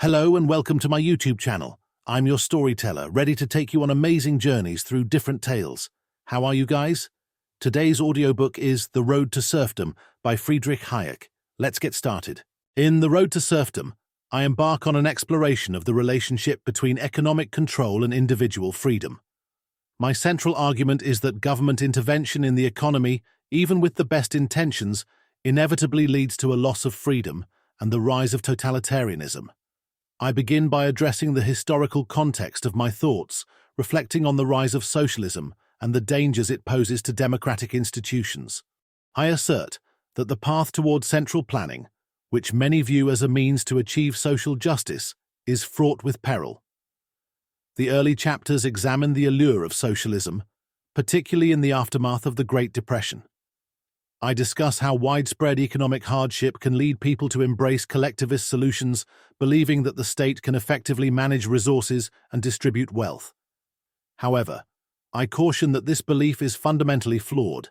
Hello and welcome to my YouTube channel. I'm your storyteller, ready to take you on amazing journeys through different tales. How are you guys? Today's audiobook is The Road to Serfdom by Friedrich Hayek. Let's get started. In The Road to Serfdom, I embark on an exploration of the relationship between economic control and individual freedom. My central argument is that government intervention in the economy, even with the best intentions, inevitably leads to a loss of freedom and the rise of totalitarianism. I begin by addressing the historical context of my thoughts, reflecting on the rise of socialism and the dangers it poses to democratic institutions. I assert that the path toward central planning, which many view as a means to achieve social justice, is fraught with peril. The early chapters examine the allure of socialism, particularly in the aftermath of the Great Depression. I discuss how widespread economic hardship can lead people to embrace collectivist solutions, believing that the state can effectively manage resources and distribute wealth. However, I caution that this belief is fundamentally flawed.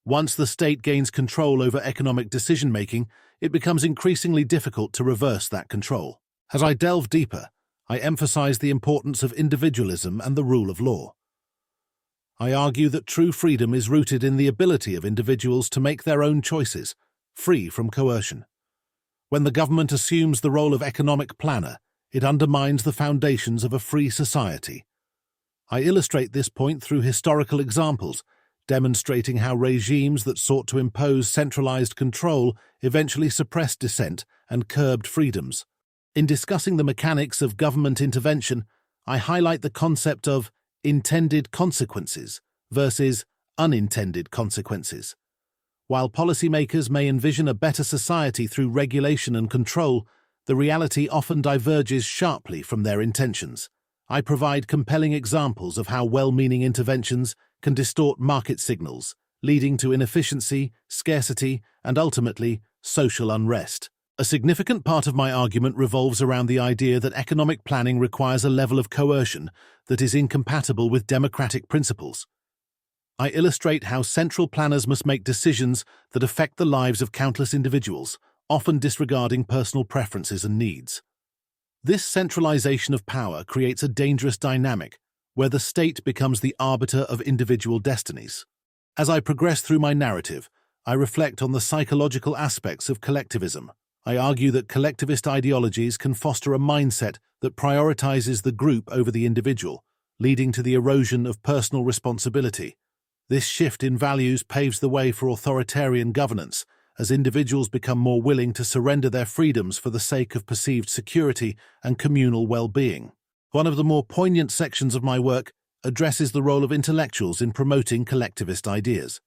Once the state gains control over economic decision-making, it becomes increasingly difficult to reverse that control. As I delve deeper, I emphasize the importance of individualism and the rule of law. I argue that true freedom is rooted in the ability of individuals to make their own choices, free from coercion. When the government assumes the role of economic planner, it undermines the foundations of a free society. I illustrate this point through historical examples, demonstrating how regimes that sought to impose centralized control eventually suppressed dissent and curbed freedoms. In discussing the mechanics of government intervention, I highlight the concept of intended consequences versus unintended consequences. While policymakers may envision a better society through regulation and control, the reality often diverges sharply from their intentions. I provide compelling examples of how well-meaning interventions can distort market signals, leading to inefficiency, scarcity, and ultimately, social unrest. A significant part of my argument revolves around the idea that economic planning requires a level of coercion that is incompatible with democratic principles. I illustrate how central planners must make decisions that affect the lives of countless individuals, often disregarding personal preferences and needs. This centralization of power creates a dangerous dynamic where the state becomes the arbiter of individual destinies. As I progress through my narrative, I reflect on the psychological aspects of collectivism. I argue that collectivist ideologies can foster a mindset that prioritizes the group over the individual, leading to the erosion of personal responsibility. This shift in values paves the way for authoritarian governance, as individuals become more willing to surrender their freedoms for the sake of perceived security and communal well-being. One of the more poignant sections of my work addresses the role of intellectuals in promoting collectivist ideas.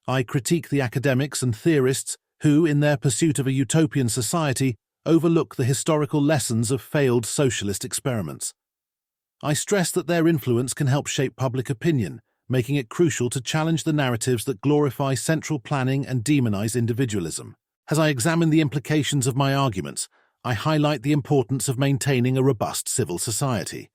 I critique the academics and theorists who, in their pursuit of a utopian society, overlook the historical lessons of failed socialist experiments. I stress that their influence can help shape public opinion, making it crucial to challenge the narratives that glorify central planning and demonize individualism. As I examine the implications of my arguments, I highlight the importance of maintaining a robust civil society.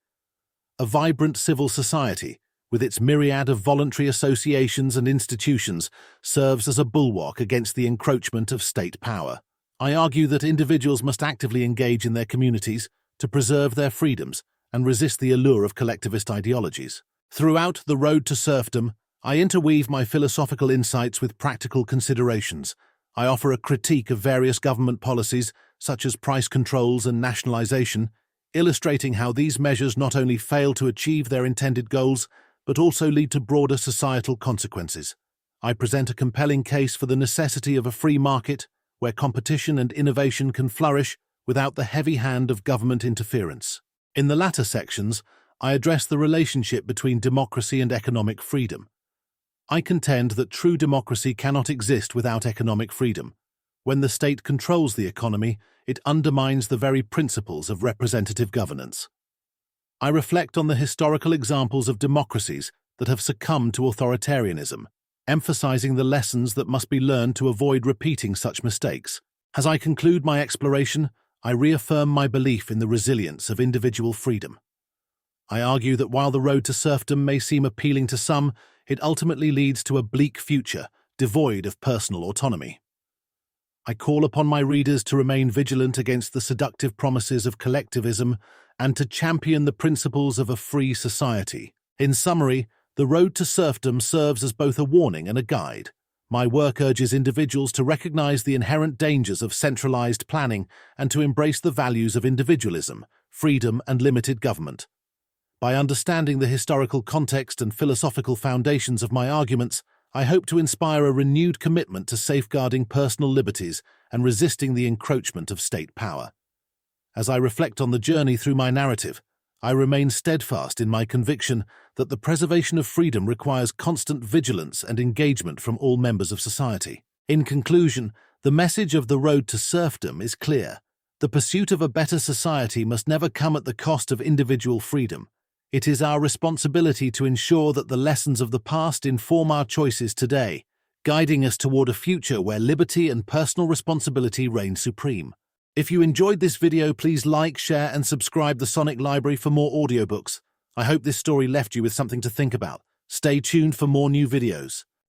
A vibrant civil society, with its myriad of voluntary associations and institutions, serves as a bulwark against the encroachment of state power. I argue that individuals must actively engage in their communities to preserve their freedoms and resist the allure of collectivist ideologies. Throughout The Road to Serfdom, I interweave my philosophical insights with practical considerations. I offer a critique of various government policies, such as price controls and nationalization, illustrating how these measures not only fail to achieve their intended goals, but also lead to broader societal consequences. I present a compelling case for the necessity of a free market where competition and innovation can flourish without the heavy hand of government interference. In the latter sections, I address the relationship between democracy and economic freedom. I contend that true democracy cannot exist without economic freedom. When the state controls the economy, it undermines the very principles of representative governance. I reflect on the historical examples of democracies that have succumbed to authoritarianism, emphasizing the lessons that must be learned to avoid repeating such mistakes. As I conclude my exploration, I reaffirm my belief in the resilience of individual freedom. I argue that while the road to serfdom may seem appealing to some, it ultimately leads to a bleak future devoid of personal autonomy. I call upon my readers to remain vigilant against the seductive promises of collectivism and to champion the principles of a free society. In summary, The Road to Serfdom serves as both a warning and a guide. My work urges individuals to recognize the inherent dangers of centralized planning and to embrace the values of individualism, freedom, and limited government. By understanding the historical context and philosophical foundations of my arguments, I hope to inspire a renewed commitment to safeguarding personal liberties and resisting the encroachment of state power. As I reflect on the journey through my narrative, I remain steadfast in my conviction that the preservation of freedom requires constant vigilance and engagement from all members of society. In conclusion, the message of The Road to Serfdom is clear. The pursuit of a better society must never come at the cost of individual freedom. It is our responsibility to ensure that the lessons of the past inform our choices today, guiding us toward a future where liberty and personal responsibility reign supreme. If you enjoyed this video, please like, share, and subscribe the Sonic Library for more audiobooks. I hope this story left you with something to think about. Stay tuned for more new videos.